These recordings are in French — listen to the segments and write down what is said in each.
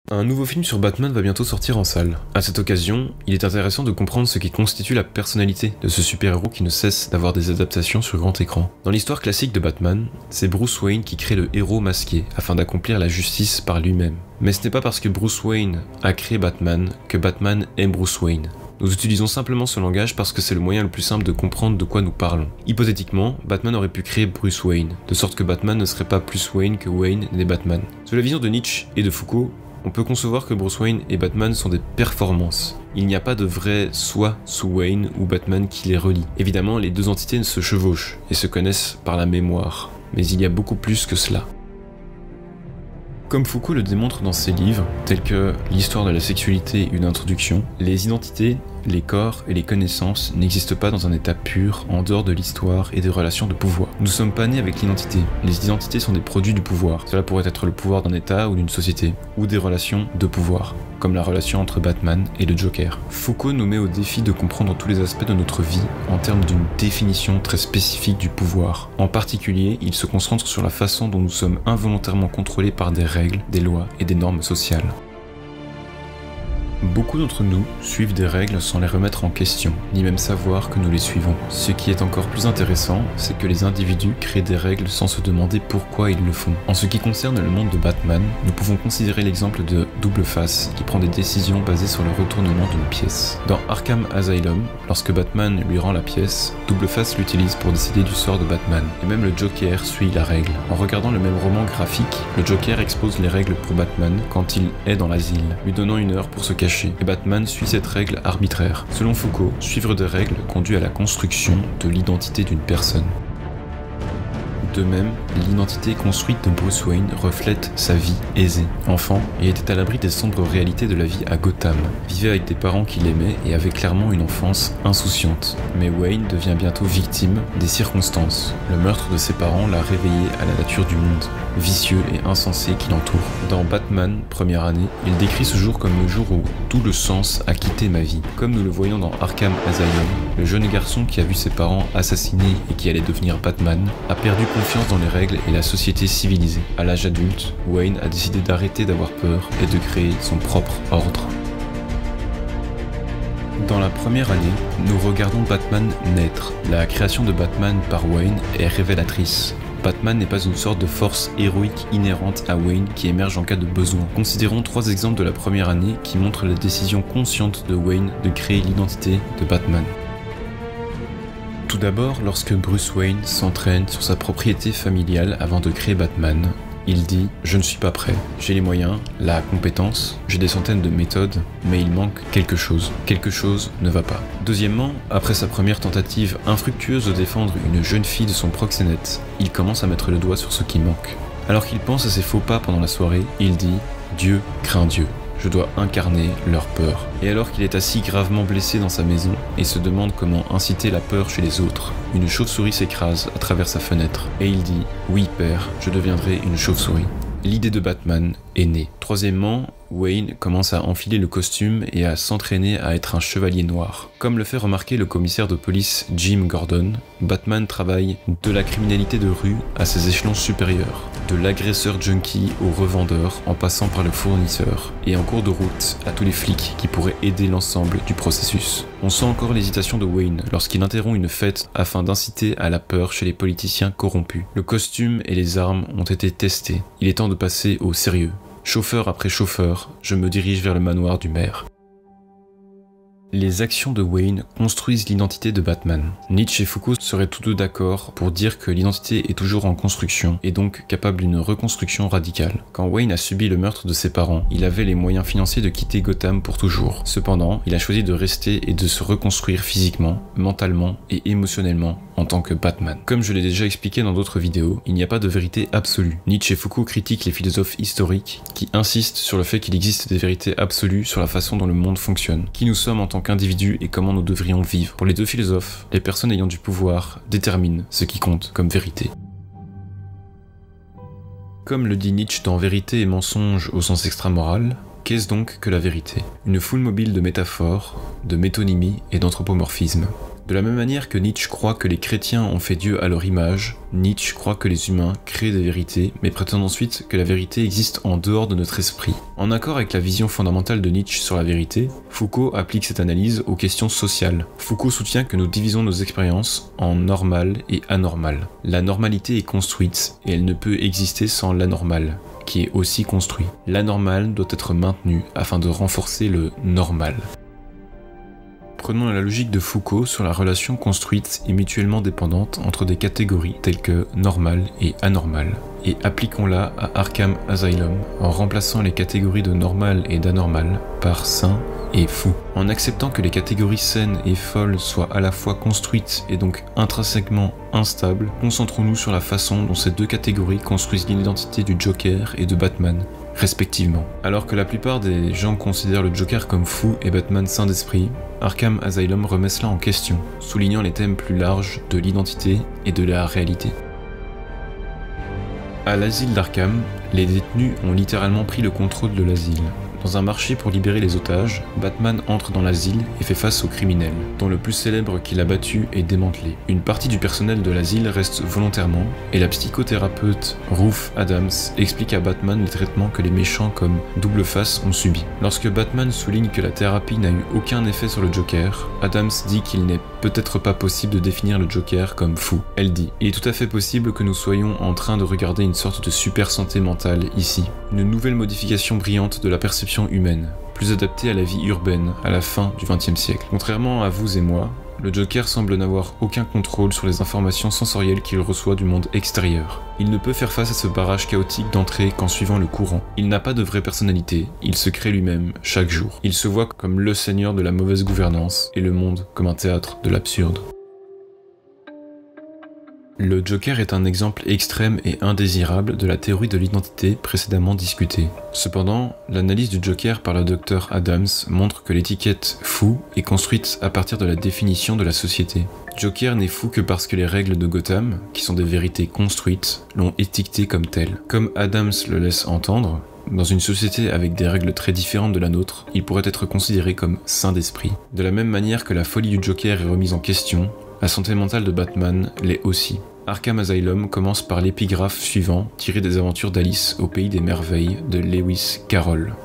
Un nouveau film sur Batman va bientôt sortir en salle. À cette occasion, il est intéressant de comprendre ce qui constitue la personnalité de ce super-héros qui ne cesse d'avoir des adaptations sur grand écran. Dans l'histoire classique de Batman, c'est Bruce Wayne qui crée le héros masqué afin d'accomplir la justice par lui-même. Mais ce n'est pas parce que Bruce Wayne a créé Batman que Batman est Bruce Wayne. Nous utilisons simplement ce langage parce que c'est le moyen le plus simple de comprendre de quoi nous parlons. Hypothétiquement, Batman aurait pu créer Bruce Wayne, de sorte que Batman ne serait pas plus Wayne que Wayne n'est Batman. Sous la vision de Nietzsche et de Foucault, on peut concevoir que Bruce Wayne et Batman sont des performances. Il n'y a pas de vrai soi sous Wayne ou Batman qui les relie. Évidemment, les deux entités se chevauchent et se connaissent par la mémoire, mais il y a beaucoup plus que cela. Comme Foucault le démontre dans ses livres, tels que L'histoire de la sexualité, une introduction, les identités, les corps et les connaissances n'existent pas dans un état pur en dehors de l'histoire et des relations de pouvoir. Nous ne sommes pas nés avec l'identité. Les identités sont des produits du pouvoir. Cela pourrait être le pouvoir d'un état ou d'une société, ou des relations de pouvoir, comme la relation entre Batman et le Joker. Foucault nous met au défi de comprendre tous les aspects de notre vie en termes d'une définition très spécifique du pouvoir. En particulier, il se concentre sur la façon dont nous sommes involontairement contrôlés par des règles, des lois et des normes sociales. Beaucoup d'entre nous suivent des règles sans les remettre en question, ni même savoir que nous les suivons. Ce qui est encore plus intéressant, c'est que les individus créent des règles sans se demander pourquoi ils le font. En ce qui concerne le monde de Batman, nous pouvons considérer l'exemple de Double Face, qui prend des décisions basées sur le retournement d'une pièce. Dans Arkham Asylum, lorsque Batman lui rend la pièce, Double Face l'utilise pour décider du sort de Batman. Et même le Joker suit la règle. En regardant le même roman graphique, le Joker expose les règles pour Batman quand il est dans l'asile, lui donnant une heure pour se cacher. Et Batman suit cette règle arbitraire. Selon Foucault, suivre des règles conduit à la construction de l'identité d'une personne. De même, l'identité construite de Bruce Wayne reflète sa vie aisée. Enfant, il était à l'abri des sombres réalités de la vie à Gotham, vivait avec des parents qu'il aimait et avait clairement une enfance insouciante. Mais Wayne devient bientôt victime des circonstances. Le meurtre de ses parents l'a réveillé à la nature du monde, vicieux et insensé qui l'entoure. Dans Batman, première année, il décrit ce jour comme le jour où tout le sens a quitté ma vie. Comme nous le voyons dans Arkham Asylum, le jeune garçon qui a vu ses parents assassinés et qui allait devenir Batman a perdu confiance dans les règles et la société civilisée. À l'âge adulte, Wayne a décidé d'arrêter d'avoir peur et de créer son propre ordre. Dans la première année, nous regardons Batman naître. La création de Batman par Wayne est révélatrice. Batman n'est pas une sorte de force héroïque inhérente à Wayne qui émerge en cas de besoin. Considérons 3 exemples de la première année qui montrent la décision consciente de Wayne de créer l'identité de Batman. Tout d'abord, lorsque Bruce Wayne s'entraîne sur sa propriété familiale avant de créer Batman, il dit « Je ne suis pas prêt. J'ai les moyens, la compétence, j'ai des centaines de méthodes, mais il manque quelque chose. Quelque chose ne va pas. » Deuxièmement, après sa première tentative infructueuse de défendre une jeune fille de son proxénète, il commence à mettre le doigt sur ce qui manque. Alors qu'il pense à ses faux pas pendant la soirée, il dit « Dieu craint Dieu. Je dois incarner leur peur. » Et alors qu'il est assis gravement blessé dans sa maison et se demande comment inciter la peur chez les autres, une chauve-souris s'écrase à travers sa fenêtre et il dit « Oui père, je deviendrai une chauve-souris. » L'idée de Batman est née. Troisièmement, Wayne commence à enfiler le costume et à s'entraîner à être un chevalier noir. Comme le fait remarquer le commissaire de police Jim Gordon, Batman travaille de la criminalité de rue à ses échelons supérieurs, de l'agresseur junkie au revendeur en passant par le fournisseur, et en cours de route à tous les flics qui pourraient aider l'ensemble du processus. On sent encore l'hésitation de Wayne lorsqu'il interrompt une fête afin d'inciter à la peur chez les politiciens corrompus. Le costume et les armes ont été testés. Il est temps de passer au sérieux. Chauffeur après chauffeur, je me dirige vers le manoir du maire. Les actions de Wayne construisent l'identité de Batman. Nietzsche et Foucault seraient tous deux d'accord pour dire que l'identité est toujours en construction et donc capable d'une reconstruction radicale. Quand Wayne a subi le meurtre de ses parents, il avait les moyens financiers de quitter Gotham pour toujours. Cependant, il a choisi de rester et de se reconstruire physiquement, mentalement et émotionnellement en tant que Batman. Comme je l'ai déjà expliqué dans d'autres vidéos, il n'y a pas de vérité absolue. Nietzsche et Foucault critiquent les philosophes historiques qui insistent sur le fait qu'il existe des vérités absolues sur la façon dont le monde fonctionne, qui nous sommes en tant qu'individus et comment nous devrions vivre. Pour les deux philosophes, les personnes ayant du pouvoir déterminent ce qui compte comme vérité. Comme le dit Nietzsche dans Vérité et mensonge au sens extramoral, qu'est-ce donc que la vérité? Une foule mobile de métaphores, de métonymie et d'anthropomorphisme. De la même manière que Nietzsche croit que les chrétiens ont fait Dieu à leur image, Nietzsche croit que les humains créent des vérités, mais prétend ensuite que la vérité existe en dehors de notre esprit. En accord avec la vision fondamentale de Nietzsche sur la vérité, Foucault applique cette analyse aux questions sociales. Foucault soutient que nous divisons nos expériences en normales et anormales. La normalité est construite, et elle ne peut exister sans l'anormal, qui est aussi construit. L'anormal doit être maintenu afin de renforcer le normal. Prenons la logique de Foucault sur la relation construite et mutuellement dépendante entre des catégories telles que normal et anormal, et appliquons-la à Arkham Asylum en remplaçant les catégories de normal et d'anormal par sain et fou. En acceptant que les catégories saines et folles soient à la fois construites et donc intrinsèquement instables, concentrons-nous sur la façon dont ces deux catégories construisent l'identité du Joker et de Batman, respectivement. Alors que la plupart des gens considèrent le Joker comme fou et Batman sain d'esprit, Arkham Asylum remet cela en question, soulignant les thèmes plus larges de l'identité et de la réalité. À l'asile d'Arkham, les détenus ont littéralement pris le contrôle de l'asile. Dans un marché pour libérer les otages, Batman entre dans l'asile et fait face aux criminels, dont le plus célèbre qu'il a battu est démantelé. Une partie du personnel de l'asile reste volontairement, et la psychothérapeute Ruth Adams explique à Batman les traitements que les méchants comme Double Face ont subis. Lorsque Batman souligne que la thérapie n'a eu aucun effet sur le Joker, Adams dit qu'il n'est peut-être pas possible de définir le Joker comme fou. Elle dit « Il est tout à fait possible que nous soyons en train de regarder une sorte de super santé mentale ici, une nouvelle modification brillante de la perception humaine, plus adaptée à la vie urbaine à la fin du XXe siècle. Contrairement à vous et moi, le Joker semble n'avoir aucun contrôle sur les informations sensorielles qu'il reçoit du monde extérieur. Il ne peut faire face à ce barrage chaotique d'entrée qu'en suivant le courant. Il n'a pas de vraie personnalité, il se crée lui-même chaque jour. Il se voit comme le seigneur de la mauvaise gouvernance et le monde comme un théâtre de l'absurde. Le Joker est un exemple extrême et indésirable de la théorie de l'identité précédemment discutée. Cependant, l'analyse du Joker par le Dr Adams montre que l'étiquette « fou » est construite à partir de la définition de la société. Joker n'est fou que parce que les règles de Gotham, qui sont des vérités construites, l'ont étiqueté comme tel. Comme Adams le laisse entendre, dans une société avec des règles très différentes de la nôtre, il pourrait être considéré comme sain d'esprit. De la même manière que la folie du Joker est remise en question, la santé mentale de Batman l'est aussi. Arkham Asylum commence par l'épigraphe suivant, tiré des aventures d'Alice au Pays des Merveilles de Lewis Carroll.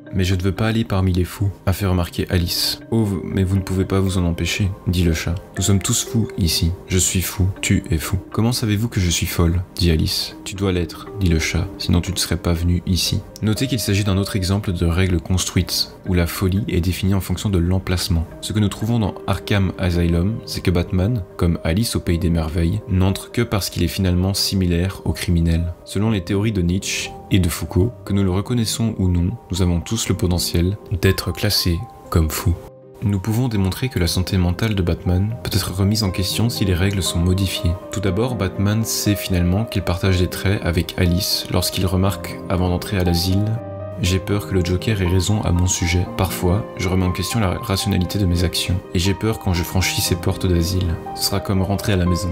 « Mais je ne veux pas aller parmi les fous », a fait remarquer Alice. « Oh, mais vous ne pouvez pas vous en empêcher », dit le chat. « Nous sommes tous fous ici. Je suis fou, tu es fou. »« Comment savez-vous que je suis folle ?» dit Alice. « Tu dois l'être, dit le chat, sinon tu ne serais pas venu ici. » Notez qu'il s'agit d'un autre exemple de règle construite, où la folie est définie en fonction de l'emplacement. Ce que nous trouvons dans Arkham Asylum, c'est que Batman, comme Alice au Pays des Merveilles, n'entre que parce qu'il est finalement similaire au criminel. Selon les théories de Nietzsche et de Foucault, que nous le reconnaissons ou non, nous avons tous le potentiel d'être classés comme fous. Nous pouvons démontrer que la santé mentale de Batman peut être remise en question si les règles sont modifiées. Tout d'abord, Batman sait finalement qu'il partage des traits avec Alice lorsqu'il remarque, avant d'entrer à l'asile, « J'ai peur que le Joker ait raison à mon sujet. Parfois, je remets en question la rationalité de mes actions. Et j'ai peur quand je franchis ces portes d'asile. Ce sera comme rentrer à la maison. »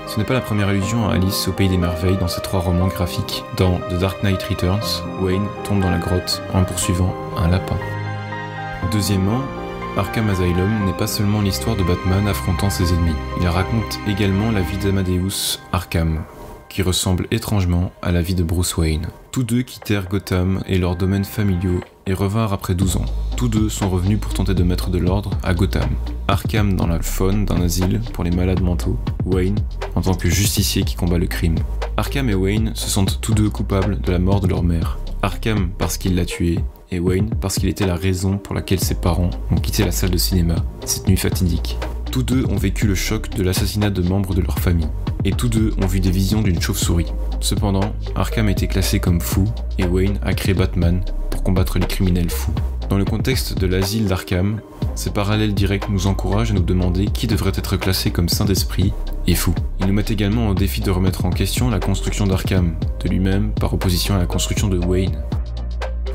Ce n'est pas la première allusion à Alice au Pays des Merveilles dans ces 3 romans graphiques. Dans The Dark Knight Returns, Wayne tombe dans la grotte en poursuivant un lapin. Deuxièmement, Arkham Asylum n'est pas seulement l'histoire de Batman affrontant ses ennemis. Il raconte également la vie d'Amadeus Arkham, qui ressemble étrangement à la vie de Bruce Wayne. Tous deux quittèrent Gotham et leurs domaines familiaux et revinrent après 12 ans. Tous deux sont revenus pour tenter de mettre de l'ordre à Gotham. Arkham dans la faune d'un asile pour les malades mentaux, Wayne en tant que justicier qui combat le crime. Arkham et Wayne se sentent tous deux coupables de la mort de leur mère. Arkham parce qu'il l'a tué, et Wayne parce qu'il était la raison pour laquelle ses parents ont quitté la salle de cinéma cette nuit fatidique. Tous deux ont vécu le choc de l'assassinat de membres de leur famille, et tous deux ont vu des visions d'une chauve-souris. Cependant, Arkham a été classé comme fou, et Wayne a créé Batman pour combattre les criminels fous. Dans le contexte de l'asile d'Arkham, ces parallèles directs nous encouragent à nous demander qui devrait être classé comme saint d'esprit et fou. Ils nous mettent également au défi de remettre en question la construction d'Arkham, de lui-même par opposition à la construction de Wayne.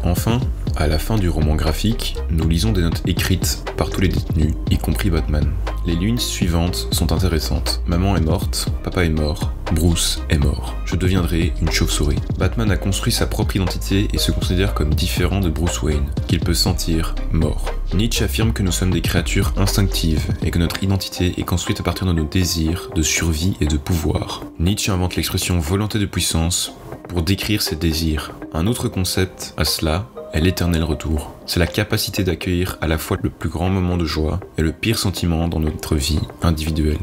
Enfin, à la fin du roman graphique, nous lisons des notes écrites par tous les détenus, y compris Batman. Les lignes suivantes sont intéressantes. Maman est morte, papa est mort, Bruce est mort. Je deviendrai une chauve-souris. Batman a construit sa propre identité et se considère comme différent de Bruce Wayne, qu'il peut sentir mort. Nietzsche affirme que nous sommes des créatures instinctives et que notre identité est construite à partir de nos désirs, de survie et de pouvoir. Nietzsche invente l'expression volonté de puissance pour décrire ses désirs. Un autre concept à cela est l'éternel retour. C'est la capacité d'accueillir à la fois le plus grand moment de joie et le pire sentiment dans notre vie individuelle.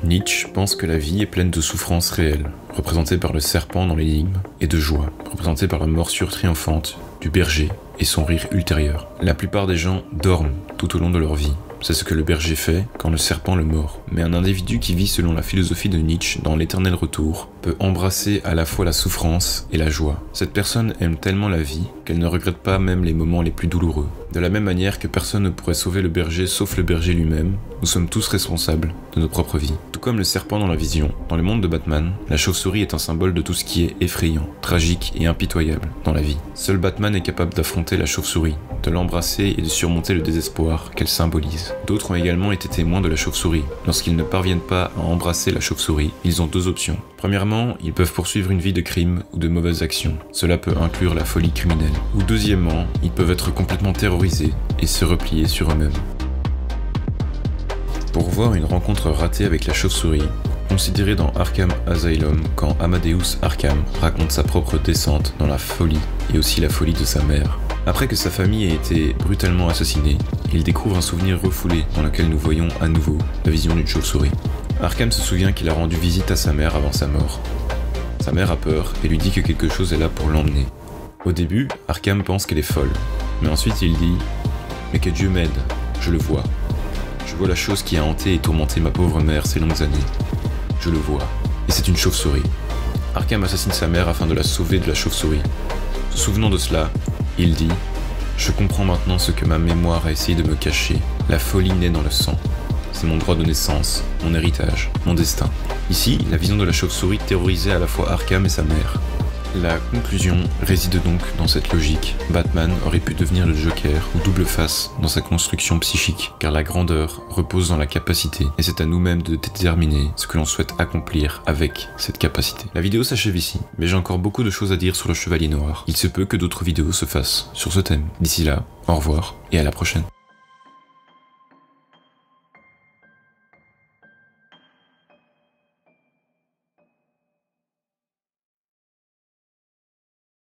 Nietzsche pense que la vie est pleine de souffrances réelles, représentées par le serpent dans l'énigme, et de joie, représentée par la morsure triomphante du berger et son rire ultérieur. La plupart des gens dorment tout au long de leur vie. C'est ce que le berger fait quand le serpent le mord. Mais un individu qui vit selon la philosophie de Nietzsche dans l'éternel retour peut embrasser à la fois la souffrance et la joie. Cette personne aime tellement la vie qu'elle ne regrette pas même les moments les plus douloureux. De la même manière que personne ne pourrait sauver le berger sauf le berger lui-même, nous sommes tous responsables de nos propres vies. Tout comme le serpent dans la vision, dans le monde de Batman, la chauve-souris est un symbole de tout ce qui est effrayant, tragique et impitoyable dans la vie. Seul Batman est capable d'affronter la chauve-souris, de l'embrasser et de surmonter le désespoir qu'elle symbolise. D'autres ont également été témoins de la chauve-souris. Lorsqu'ils ne parviennent pas à embrasser la chauve-souris, ils ont deux options. Premièrement, ils peuvent poursuivre une vie de crime ou de mauvaises actions. Cela peut inclure la folie criminelle. Ou deuxièmement, ils peuvent être complètement terrorisés et se replier sur eux-mêmes. Pour voir une rencontre ratée avec la chauve-souris, considérez dans Arkham Asylum quand Amadeus Arkham raconte sa propre descente dans la folie et aussi la folie de sa mère. Après que sa famille ait été brutalement assassinée, il découvre un souvenir refoulé dans lequel nous voyons à nouveau la vision d'une chauve-souris. Arkham se souvient qu'il a rendu visite à sa mère avant sa mort. Sa mère a peur et lui dit que quelque chose est là pour l'emmener. Au début, Arkham pense qu'elle est folle, mais ensuite il dit « Mais que Dieu m'aide, je le vois. Je vois la chose qui a hanté et tourmenté ma pauvre mère ces longues années. Je le vois, et c'est une chauve-souris. » Arkham assassine sa mère afin de la sauver de la chauve-souris. Se souvenant de cela, il dit « Je comprends maintenant ce que ma mémoire a essayé de me cacher. La folie naît dans le sang. C'est mon droit de naissance, mon héritage, mon destin. » Ici, la vision de la chauve-souris terrorisait à la fois Arkham et sa mère. La conclusion réside donc dans cette logique. Batman aurait pu devenir le Joker ou double face dans sa construction psychique, car la grandeur repose dans la capacité, et c'est à nous-mêmes de déterminer ce que l'on souhaite accomplir avec cette capacité. La vidéo s'achève ici, mais j'ai encore beaucoup de choses à dire sur le Chevalier Noir. Il se peut que d'autres vidéos se fassent sur ce thème. D'ici là, au revoir et à la prochaine.